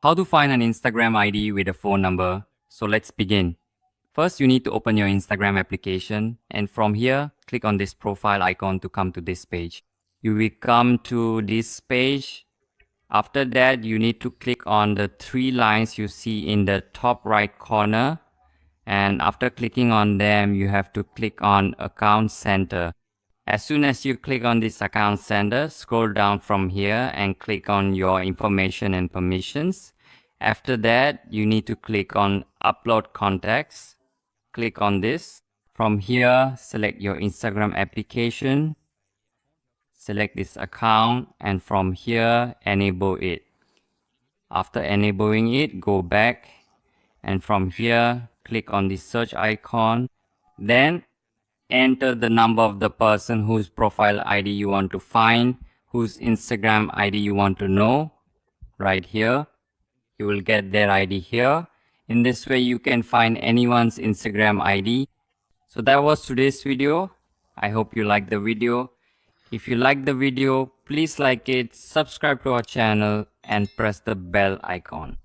How to find an Instagram ID with a phone number. So let's begin. First, you need to open your Instagram application, and from here, click on this profile icon to come to this page. You will come to this page. After that, you need to click on the three lines you see in the top right corner. And after clicking on them, you have to click on Account Center. As soon as you click on this Account Center, scroll down from here and click on your information and permissions. After that, you need to click on Upload Contacts. Click on this. From here, select your Instagram application. Select this account, and from here, enable it. After enabling it, go back, and from here, click on the search icon. Then enter the number of the person whose profile ID you want to find, whose Instagram ID you want to know. Right here, you will get their ID here. In this way, you can find anyone's Instagram ID. So that was today's video. I hope you liked the video. If you like the video, please like it, subscribe to our channel, and press the bell icon.